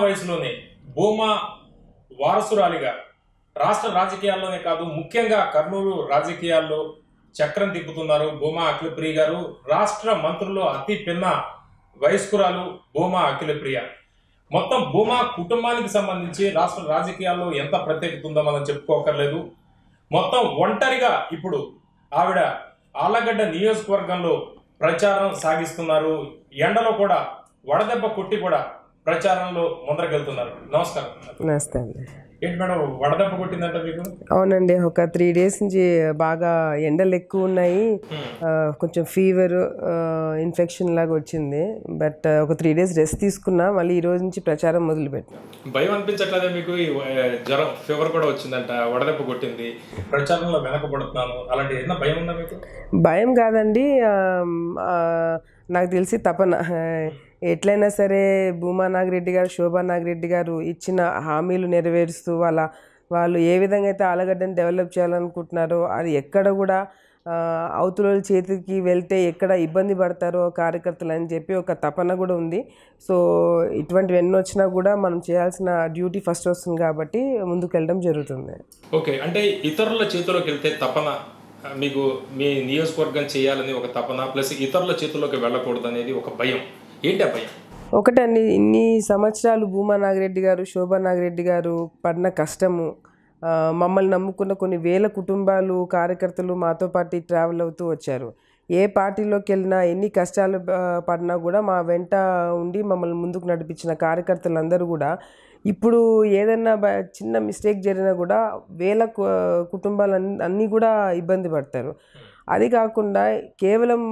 వయసులోనే భూమా వారసురాలిగా రాష్ట్ర రాజకీయాల్లోనే కాదు ముఖ్యంగా కర్నూలు రాజకీయాల్లో చక్రం తిప్పుతున్నారు భూమా అఖిలప్రియ గారు. రాష్ట్ర మంత్రుల్లో అతి పిన్న వయస్కురాలు భూమా అఖిలప్రియ. మొత్తం భూమా కుటుంబానికి సంబంధించి రాష్ట్ర రాజకీయాల్లో ఎంత ప్రత్యేకత ఉందో మనం చెప్పుకోకర్లేదు. మొత్తం ఒంటరిగా ఇప్పుడు ఆవిడ ఆళ్లగడ్డ నియోజకవర్గంలో ప్రచారం సాగిస్తున్నారు. ఎండలో కూడా వడదెబ్బ కొట్టి కూడా ప్రచారంలో ముందరకెళ్తున్నారు. నమస్కారం. నమస్తే అండి. ఏంటి మేడం వడదెబ్బ కొట్టిందంట మీకు? అవునండి, ఒక 3 days నుంచి బాగా ఎండలు ఎక్కువ ఉన్నాయి. కొంచెం ఫీవర్, ఇన్ఫెక్షన్ లాగా వచ్చింది. బట్ ఒక 3 days రెస్ట్ తీసుకున్నా. మళ్ళీ ఈ రోజు నుంచి ప్రచారం మొదలుపెట్టినా. భయం అనిపించట్లేదా మీకు? జ్వరం, ఫీవర్ కూడా వచ్చిందంట, వడదెబ్బ కొట్టింది, ప్రచారంలో వెనకబడుతున్నాను, అలాంటి ఏదైనా భయం ఉందా మీకు? భయం కాదండి, నాకు తెలిసి తపన. ఎట్లయినా సరే భూమా నాగిరెడ్డి గారు, శోభా నాగిరెడ్డి గారు ఇచ్చిన హామీలు నెరవేరుస్తూ వాళ్ళు ఏ విధంగా అయితే ఆలగడ్డని డెవలప్ చేయాలనుకుంటున్నారో అది ఎక్కడ కూడా అవతల చేతికి వెళ్తే ఎక్కడ ఇబ్బంది పడతారో కార్యకర్తలు అని చెప్పి ఒక తపన కూడా ఉంది. సో ఇటువంటివి ఎన్ని వచ్చినా కూడా మనం చేయాల్సిన డ్యూటీ ఫస్ట్ వస్తుంది కాబట్టి ముందుకు వెళ్ళడం జరుగుతుంది. ఓకే, అంటే ఇతరుల చేతిలోకి వెళ్తే తపన మీకు, మీ నియోజకవర్గం చేయాలని ఒక తపన, ప్లస్ ఇతరుల చేతుల్లోకి వెళ్ళకూడదు అనేది ఒక భయం. ఏంటి ఆ భయం? ఒకటండి, ఇన్ని సంవత్సరాలు భూమా నాగిరెడ్డి గారు, శోభా నాగిరెడ్డి గారు పడిన కష్టము, మమ్మల్ని నమ్ముకున్న కొన్ని వేల కుటుంబాలు, కార్యకర్తలు మాతో పాటు ట్రావెల్ అవుతూ వచ్చారు. ఏ పార్టీలోకి వెళ్ళినా ఎన్ని కష్టాలు పడినా కూడా మా వెంట ఉండి మమ్మల్ని ముందుకు నడిపించిన కార్యకర్తలందరూ కూడా ఇప్పుడు ఏదైనా చిన్న మిస్టేక్ జరిగినా కూడా వేల కుటుంబాలు అన్నీ కూడా ఇబ్బంది పడతారు. అది కాకుండా కేవలం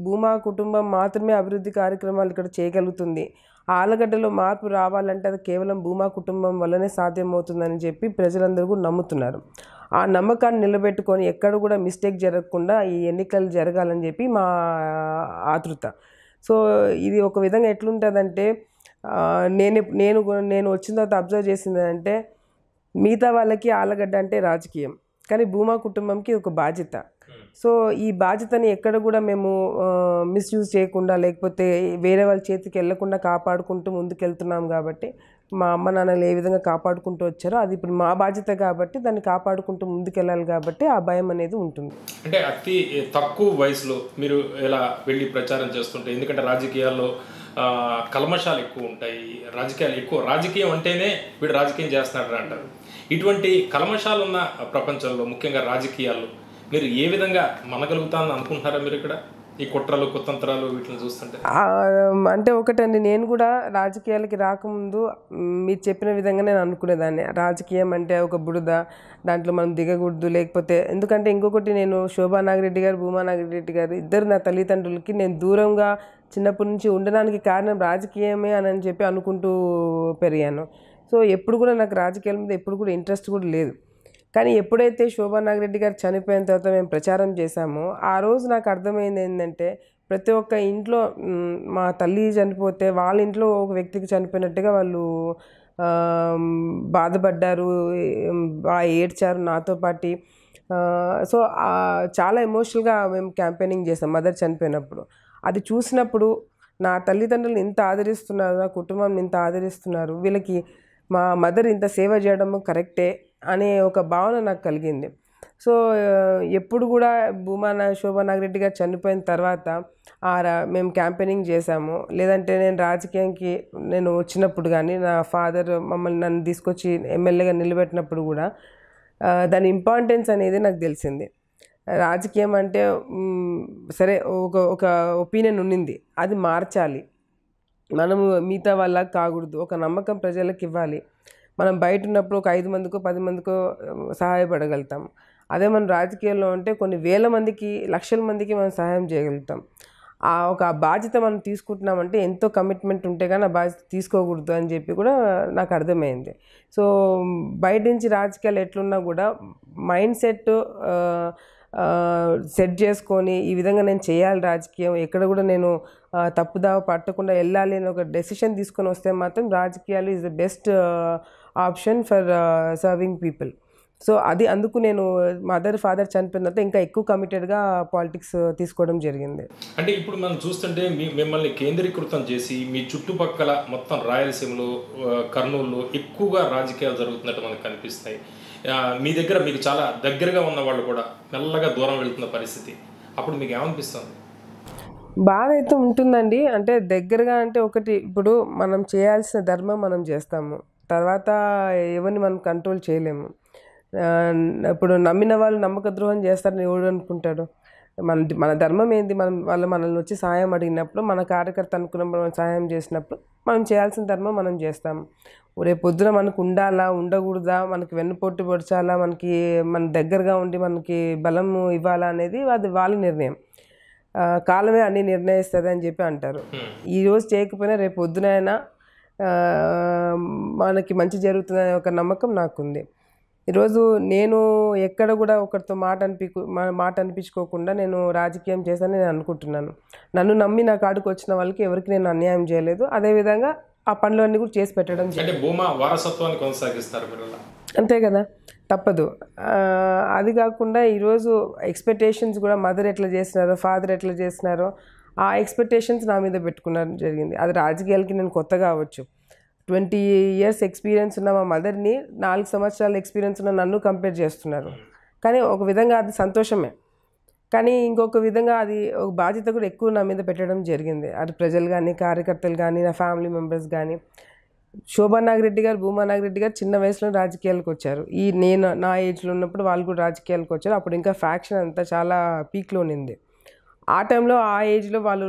భూమా కుటుంబం మాత్రమే అభివృద్ధి కార్యక్రమాలు ఇక్కడ చేయగలుగుతుంది. ఆలగడ్డలో మార్పు రావాలంటే అది కేవలం భూమా కుటుంబం వల్లనే సాధ్యమవుతుందని చెప్పి ప్రజలందరూ కూడా నమ్ముతున్నారు. ఆ నమ్మకాన్ని నిలబెట్టుకొని ఎక్కడ కూడా మిస్టేక్ జరగకుండా ఈ ఎన్నికలు జరగాలని చెప్పి మా ఆతృత. సో ఇది ఒక విధంగా ఎట్లుంటుందంటే, నేను వచ్చిన తర్వాత అబ్జర్వ్ చేసింది అంటే, మిగతా వాళ్ళకి ఆలగడ్డ అంటే రాజకీయం, కానీ భూమా కుటుంబంకి ఒక బాధ్యత. సో ఈ బాధ్యతని ఎక్కడ కూడా మేము మిస్యూజ్ చేయకుండా, లేకపోతే వేరే వాళ్ళ చేతికి వెళ్ళకుండా కాపాడుకుంటూ ముందుకెళ్తున్నాం. కాబట్టి మా అమ్మ నాన్నలు ఏ విధంగా కాపాడుకుంటూ వచ్చారో అది ఇప్పుడు మా బాధ్యత కాబట్టి దాన్ని కాపాడుకుంటూ ముందుకెళ్ళాలి. కాబట్టి ఆ భయం అనేది ఉంటుంది. అంటే అతి తక్కువ వయసులో మీరు ఇలా వెళ్ళి ప్రచారం చేస్తుంటే, ఎందుకంటే రాజకీయాల్లో కల్మషాలు ఎక్కువ ఉంటాయి, రాజకీయాలు ఎక్కువ, రాజకీయం అంటేనే వీడు రాజకీయం చేస్తున్నాడు అంటారు. ఇటువంటి కల్మషాలు ఉన్న ప్రపంచంలో ముఖ్యంగా రాజకీయాల్లో మీరు ఏ విధంగా మనగలుగుతానని అనుకుంటున్నారా మీరు ఇక్కడ ఈ కుట్రలు కుతంత్రాలు వీటిని చూస్తుంటే? అంటే ఒకటండి, నేను కూడా రాజకీయాలకి రాకముందు మీరు చెప్పిన విధంగా నేను అనుకునేదాన్ని. రాజకీయం అంటే ఒక బురద, దాంట్లో మనం దిగకూడదు. లేకపోతే ఎందుకంటే ఇంకొకటి, నేను శోభా నాగిరెడ్డి గారు, భూమా నాగిరెడ్డి గారు ఇద్దరు నా తల్లిదండ్రులకి నేను దూరంగా చిన్నప్పటి నుంచి ఉండడానికి కారణం రాజకీయమే అని చెప్పి అనుకుంటూ పెరిగాను. సో ఎప్పుడు కూడా నాకు రాజకీయాల మీద ఎప్పుడు కూడా ఇంట్రెస్ట్ కూడా లేదు. కానీ ఎప్పుడైతే శోభా నాగిరెడ్డి గారు చనిపోయిన తర్వాత మేము ప్రచారం చేశామో ఆ రోజు నాకు అర్థమైంది ఏంటంటే, ప్రతి ఒక్క ఇంట్లో మా తల్లి చనిపోతే వాళ్ళ ఇంట్లో ఒక వ్యక్తికి చనిపోయినట్టుగా వాళ్ళు బాధపడ్డారు, ఏడ్చారు నాతో పాటు. సో చాలా ఎమోషనల్గా మేము క్యాంపెయినింగ్ చేసాం మదర్ చనిపోయినప్పుడు. అది చూసినప్పుడు నా తల్లిదండ్రులు ఇంత ఆదరిస్తున్నారు, నా కుటుంబం ఇంత ఆదరిస్తున్నారు, వీళ్ళకి మా మదర్ ఇంత సేవ చేయడం కరెక్టే అనే ఒక భావన నాకు కలిగింది. సో ఎప్పుడు కూడా శోభా నాగిరెడ్డి గారు చనిపోయిన తర్వాత మేము క్యాంపెయినింగ్ చేశాము. లేదంటే నేను రాజకీయానికి నేను వచ్చినప్పుడు కానీ, నా ఫాదర్ నన్ను తీసుకొచ్చి ఎమ్మెల్యేగా నిలబెట్టినప్పుడు కూడా దాని ఇంపార్టెన్స్ అనేది నాకు తెలిసింది. రాజకీయం అంటే సరే ఒక ఒపీనియన్ ఉన్నింది, అది మార్చాలి. మనము మిగతా వాళ్ళ కాకూడదు, ఒక నమ్మకం ప్రజలకు ఇవ్వాలి. మనం బయట ఉన్నప్పుడు ఒక 5 మందికో 10 మందికో సహాయపడగలుగుతాం. అదే మనం రాజకీయాల్లో ఉంటే కొన్ని వేల మందికి, లక్షల మందికి మనం సహాయం చేయగలుగుతాం. ఒక బాధ్యత మనం తీసుకుంటున్నామంటే ఎంతో కమిట్మెంట్ ఉంటే కానీ ఆ బాధ్యత తీసుకోకూడదు అని చెప్పి కూడా నాకు అర్థమైంది. సో బయట నుంచి రాజకీయాలు ఎట్లున్నా కూడా మైండ్ సెట్ చేసుకొని ఈ విధంగా నేను చేయాలి రాజకీయం, ఎక్కడ కూడా నేను తప్పుదావ పట్టకుండా వెళ్ళాలి అని ఒక డెసిషన్ తీసుకొని వస్తే మాత్రం రాజకీయాలు is the best option for serving people. So అది అందుకు నేను మదర్ ఫాదర్ చనిపోయిన తర్వాత ఇంకా ఎక్కువ కమిటెడ్గా పాలిటిక్స్ తీసుకోవడం జరిగింది. అంటే ఇప్పుడు మనం చూస్తుంటే మిమ్మల్ని కేంద్రీకృతం చేసి మీ చుట్టుపక్కల మొత్తం రాయలసీమలో కర్నూలులో ఎక్కువగా రాజకీయాలు జరుగుతున్నట్టు మనకు కనిపిస్తాయి. మీ దగ్గర మీకు చాలా దగ్గరగా ఉన్న వాళ్ళు కూడా మెల్లగా దూరం వెళుతున్న పరిస్థితి, అప్పుడు మీకు ఏమనిపిస్తుంది? బాధ అయితే ఉంటుందండి. అంటే దగ్గరగా అంటే ఒకటి, ఇప్పుడు మనం చేయాల్సిన ధర్మం మనం చేస్తాము, తర్వాత ఎవరిని మనం కంట్రోల్ చేయలేము. ఇప్పుడు నమ్మిన వాళ్ళు నమ్మక ద్రోహం చేస్తారని ఎవడు అనుకుంటాడు? మన ధర్మం ఏంది? వాళ్ళు మనల్ని వచ్చి సహాయం అడిగినప్పుడు, మన కార్యకర్త అనుకున్నప్పుడు మనం సహాయం చేసినప్పుడు మనం చేయాల్సిన ధర్మం మనం చేస్తాము. రేపు పొద్దున మనకు ఉండాలా ఉండకూడదా, మనకి వెన్నుపోటు పొడిచాలా, మన దగ్గరగా ఉండి మనకి బలం ఇవ్వాలా అనేది అది వాళ్ళ నిర్ణయం. కాలమే అన్ని నిర్ణయిస్తుంది అని చెప్పి అంటారు. ఈరోజు చేయకపోయినా రేపు పొద్దునైనా మనకి మంచి జరుగుతుందనే ఒక నమ్మకం నాకుంది. ఈరోజు నేను ఎక్కడ కూడా ఒకరితో మాట అనిపించుకోకుండా నేను రాజకీయం చేశానని నేను అనుకుంటున్నాను. నన్ను నమ్మి నా కాడికి వచ్చిన వాళ్ళకి ఎవరికి నేను అన్యాయం చేయలేదు. అదేవిధంగా ఆ పనులన్నీ కూడా చేసి పెట్టడం. అంటే భూమా వారసత్వాన్ని కొనసాగిస్తారు మీరు, అంతే కదా, తప్పదు. అది కాకుండా ఈరోజు ఎక్స్పెక్టేషన్స్ కూడా మదర్ ఎట్లా చేసినారో, ఫాదర్ ఎట్లా చేసినారో ఆ ఎక్స్పెక్టేషన్స్ నా మీద పెట్టుకున్నారు జరిగింది. అది రాజకీయాలకి నేను కొత్తగా అవ్వచ్చు. 20 years ఎక్స్పీరియన్స్ ఉన్న మా మదర్ని 4 సంవత్సరాల ఎక్స్పీరియన్స్ ఉన్న నన్ను కంపేర్ చేస్తున్నారు. కానీ ఒక విధంగా అది సంతోషమే, కానీ ఇంకొక విధంగా అది ఒక బాధ్యత కూడా ఎక్కువ నా మీద పెట్టడం జరిగింది. అది ప్రజలు కానీ, కార్యకర్తలు కానీ, నా ఫ్యామిలీ మెంబర్స్ కానీ. శోభా నాగిరెడ్డి గారు, భూమా నాగిరెడ్డి గారు చిన్న వయసులో రాజకీయాలకు వచ్చారు. నేను నా ఏజ్లో ఉన్నప్పుడు వాళ్ళు కూడా రాజకీయాలకు వచ్చారు. అప్పుడు ఇంకా ఫ్యాక్షన్ అంతా చాలా పీక్లో ఉన్నింది. ఆ టైంలో ఆ ఏజ్లో వాళ్ళు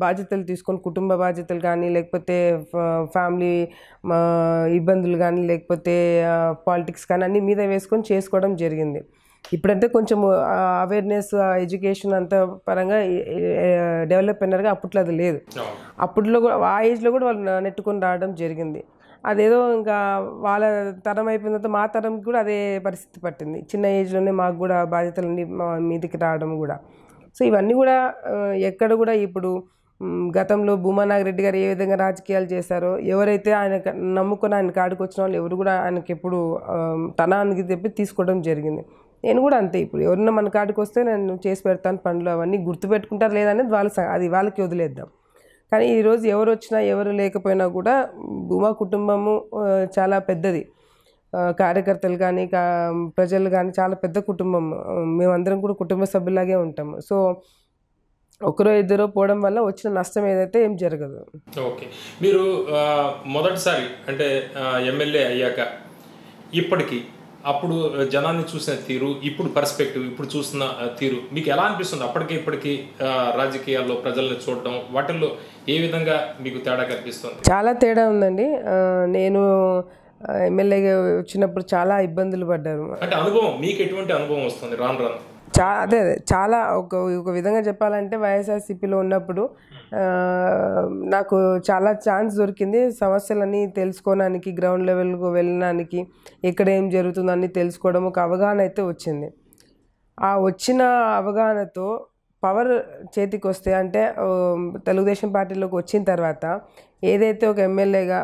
బాధ్యతలు తీసుకొని, కుటుంబ బాధ్యతలు కానీ, లేకపోతే ఫ్యామిలీ ఇబ్బందులు కానీ, లేకపోతే పాలిటిక్స్ కానీ అన్నీ మీద వేసుకొని చేసుకోవడం జరిగింది. ఇప్పుడంటే కొంచెం అవేర్నెస్, ఎడ్యుకేషన్ అంత పరంగా డెవలప్ అయినారుగా, అప్పట్లో అది లేదు. అప్పట్లో కూడా ఆ ఏజ్లో కూడా వాళ్ళు నెట్టుకొని రావడం జరిగింది. అదేదో ఇంకా వాళ్ళ తరం అయిపోయిన తర్వాత మా తరంకి కూడా అదే పరిస్థితి పట్టింది. చిన్న ఏజ్లోనే మాకు కూడా బాధ్యతలన్నీ మా మీదకి రావడం కూడా. సో ఇవన్నీ కూడా ఎక్కడ కూడా ఇప్పుడు గతంలో భూమా నాగిరెడ్డి గారు ఏ విధంగా రాజకీయాలు చేశారో, ఎవరైతే ఆయన నమ్ముకొని ఆయన కాడికి వచ్చిన వాళ్ళు ఎవరు కూడా ఆయనకి ఎప్పుడు తనానికి చెప్పి తీసుకోవడం జరిగింది. నేను కూడా అంతే. ఇప్పుడు ఎవరన్నా మన కాడికి వస్తే నేను చేసి పెడతాను పనులు, అవన్నీ గుర్తుపెట్టుకుంటారు లేదనేది అది వాళ్ళకి వదిలేద్దాం. కానీ ఈరోజు ఎవరు వచ్చినా ఎవరు లేకపోయినా కూడా భూమా కుటుంబము చాలా పెద్దది. కార్యకర్తలు కానీ, ప్రజలు కానీ చాలా పెద్ద కుటుంబం. మేమందరం కూడా కుటుంబ సభ్యులాగే ఉంటాము. సో ఒకరో ఇద్దరో పోవడం వల్ల వచ్చిన నష్టం ఏదైతే ఏం జరగదు. ఓకే, మీరు మొదటిసారి అంటే ఎమ్మెల్యే అయ్యాక ఇప్పటికీ అప్పుడు జనాన్ని చూసిన తీరు, ఇప్పుడు పర్స్పెక్టివ్, ఇప్పుడు చూసిన తీరు మీకు ఎలా అనిపిస్తుంది? అప్పటికి ఇప్పటికీ రాజకీయాల్లో ప్రజల్ని చూడడం, వాటిల్లో ఏ విధంగా మీకు తేడా కనిపిస్తుంది? చాలా తేడా ఉందండి. నేను ఎమ్మెల్యేగా వచ్చినప్పుడు చాలా ఇబ్బందులు పడ్డారు. అంటే అనుభవం మీకు ఎటువంటి అనుభవం వస్తుంది రాను రాను? అదే చాలా ఒక విధంగా చెప్పాలంటే వైఎస్ఆర్సీపీలో ఉన్నప్పుడు నాకు చాలా ఛాన్స్ దొరికింది సమస్యలన్నీ తెలుసుకోవడానికి, గ్రౌండ్ లెవెల్కు వెళ్ళడానికి, ఎక్కడ ఏం జరుగుతుందో అన్నీ తెలుసుకోవడం, ఒక అవగాహన అయితే వచ్చింది. ఆ వచ్చిన అవగాహనతో పవర్ చేతికి వస్తే, అంటే తెలుగుదేశం పార్టీలోకి వచ్చిన తర్వాత ఏదైతే ఒక ఎమ్మెల్యేగా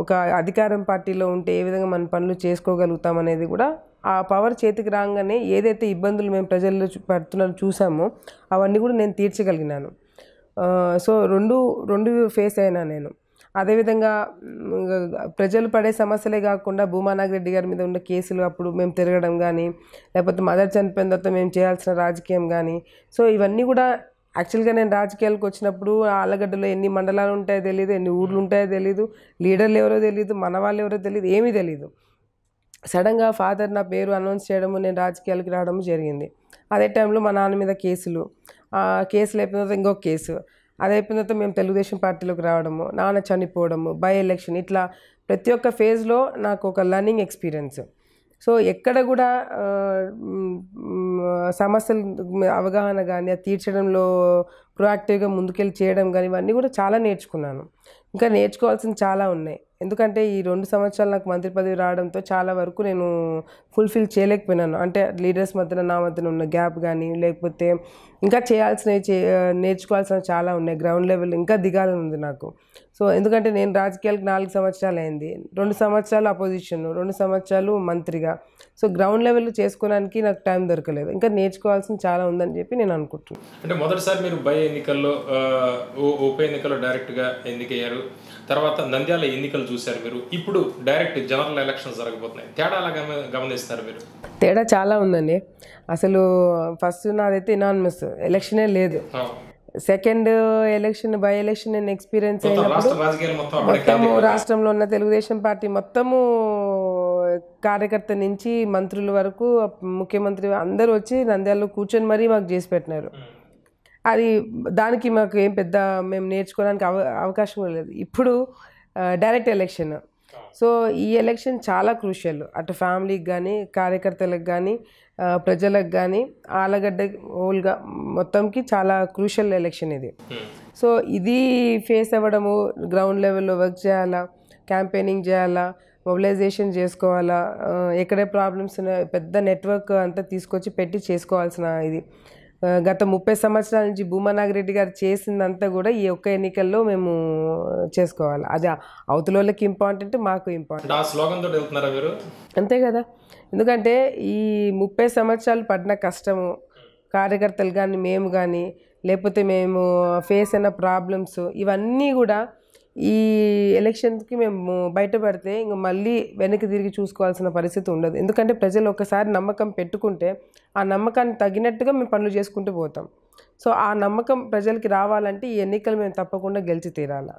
ఒక అధికారం పార్టీలో ఉంటే ఏ విధంగా మన పనులు చేసుకోగలుగుతాం అనేది కూడా ఆ పవర్ చేతికి రాగానే ఏదైతే ఇబ్బందులు మేము ప్రజల్లో పడుతున్నారో చూసామో అవన్నీ కూడా నేను తీర్చగలిగినాను. సో రెండు ఫేస్ అయినా నేను. అదేవిధంగా ప్రజలు పడే సమస్యలే కాకుండా భూమా నాగిరెడ్డి గారి మీద ఉన్న కేసులు అప్పుడు మేము తిరగడం కానీ, లేకపోతే మదర్ చనిపోయిన తర్వాత మేము చేయాల్సిన రాజకీయం కానీ, సో ఇవన్నీ కూడా యాక్చువల్గా నేను రాజకీయాలకు వచ్చినప్పుడు ఆలగడ్డలో ఎన్ని మండలాలు ఉంటాయో తెలియదు, ఎన్ని ఊర్లు ఉంటాయో తెలియదు, లీడర్లు ఎవరో తెలియదు, మన వాళ్ళు ఎవరో తెలియదు, ఏమీ తెలియదు. సడన్గా ఫాదర్ నా పేరు అనౌన్స్ చేయడము, నేను రాజకీయాలకు రావడము జరిగింది. అదే టైంలో మా నాన్న మీద కేసులు అయిపోయిన తర్వాత ఇంకొక కేసు, అది అయిపోయిన తర్వాత మేము తెలుగుదేశం పార్టీలోకి రావడము, నాన్న చనిపోవడము, బై ఎలక్షన్, ఇట్లా ప్రతి ఒక్క ఫేజ్లో నాకు ఒక లర్నింగ్ ఎక్స్పీరియన్స్. సో ఎక్కడ కూడా సమస్యలు అవగాహన కానీ, అది తీర్చడంలో ప్రొయాక్టివ్గా ముందుకెళ్ళి చేయడం కానీ, ఇవన్నీ కూడా చాలా నేర్చుకున్నాను. ఇంకా నేర్చుకోవాల్సింది చాలా ఉన్నాయి. ఎందుకంటే ఈ 2 సంవత్సరాలు నాకు మంత్రి పదవి రావడంతో చాలా వరకు నేను ఫుల్ఫిల్ చేయలేకపోయినాను. అంటే లీడర్స్ మధ్యన నా మధ్యన ఉన్న గ్యాప్ కానీ, లేకపోతే ఇంకా నేర్చుకోవాల్సినవి చాలా ఉన్నాయి. గ్రౌండ్ లెవెల్ ఇంకా దిగాలని ఉంది నాకు. సో ఎందుకంటే నేను రాజకీయాలకు 4 సంవత్సరాలు అయింది, 2 సంవత్సరాలు అపోజిషన్, 2 సంవత్సరాలు మంత్రిగా. సో గ్రౌండ్ లెవెల్లో చేసుకోవడానికి నాకు టైం దొరకలేదు, ఇంకా నేర్చుకోవాల్సింది చాలా ఉందని చెప్పి నేను అనుకుంటున్నాను. అంటే మొదటిసారి మీరు బై ఎన్నికల్లో ఉప ఎన్నికల్లో డైరెక్ట్గా ఎన్నికయ్యారు, తర్వాత నంద్యాల ఎన్నికలు చూశారు మీరు, ఇప్పుడు డైరెక్ట్ జనరల్ ఎలక్షన్స్ జరగబోతున్నాయి. తేడా అలా గమనిస్తారు మీరు? తేడా చాలా ఉందండి. అసలు ఫస్ట్ నాదైతే ఇనానిమస్ ఎలక్షనే లేదు. సెకండ్ ఎలక్షన్ బై ఎలక్షన్ నేను ఎక్స్పీరియన్స్ అయినప్పుడు మొత్తము రాష్ట్రంలో ఉన్న తెలుగుదేశం పార్టీ మొత్తము కార్యకర్త నుంచి మంత్రుల వరకు ముఖ్యమంత్రి అందరూ వచ్చి నంద్యాలలో కూర్చొని మరీ మాకు చేసి పెట్టినారు. అది దానికి మాకు ఏం పెద్ద మేము నేర్చుకోవడానికి అవకాశం లేదు. ఇప్పుడు డైరెక్ట్ ఎలక్షన్. సో ఈ ఎలక్షన్ చాలా క్రూషియల్, అటు ఫ్యామిలీకి కానీ కార్యకర్తలకు కానీ ప్రజలకు కానీ ఆలగడ్డ హోల్గా మొత్తంకి చాలా క్రూషియల్ ఎలక్షన్ ఇది. సో ఇది ఫేస్ అవ్వడము, గ్రౌండ్ లెవెల్లో వర్క్ చేయాలా, క్యాంపెయినింగ్ చేయాలా, మొబిలైజేషన్ చేసుకోవాలా, ఎక్కడే ప్రాబ్లమ్స్ ఉన్నాయో పెద్ద నెట్వర్క్ అంతా తీసుకొచ్చి పెట్టి చేసుకోవాల్సిన ఇది. గత 30 సంవత్సరాల నుంచి భూమా నాగిరెడ్డి గారు చేసిందంతా కూడా ఈ ఒక్క ఎన్నికల్లో మేము చేసుకోవాలి. అది అవతల వాళ్ళకి ఇంపార్టెంట్, మాకు ఇంపార్టెంట్. ఆ స్లోగన్ తోటి వెళ్తున్నారా మీరు? అంతే కదా, ఎందుకంటే ఈ 30 సంవత్సరాలు పడిన కష్టము కార్యకర్తలు కానీ మేము కానీ లేకపోతే మేము ఫేస్ అయిన ప్రాబ్లమ్స్ ఇవన్నీ కూడా ఈ ఎలక్షన్కి మేము బయటపడితే ఇంక మళ్ళీ వెనక్కి తిరిగి చూసుకోవాల్సిన పరిస్థితి ఉండదు. ఎందుకంటే ప్రజలు ఒకసారి నమ్మకం పెట్టుకుంటే ఆ నమ్మకాన్ని తగినట్టుగా మేము పనులు చేసుకుంటూ పోతాం. సో ఆ నమ్మకం ప్రజలకి రావాలంటే ఈ ఎన్నికలు మేము తప్పకుండా గెలిచి తీరాలి.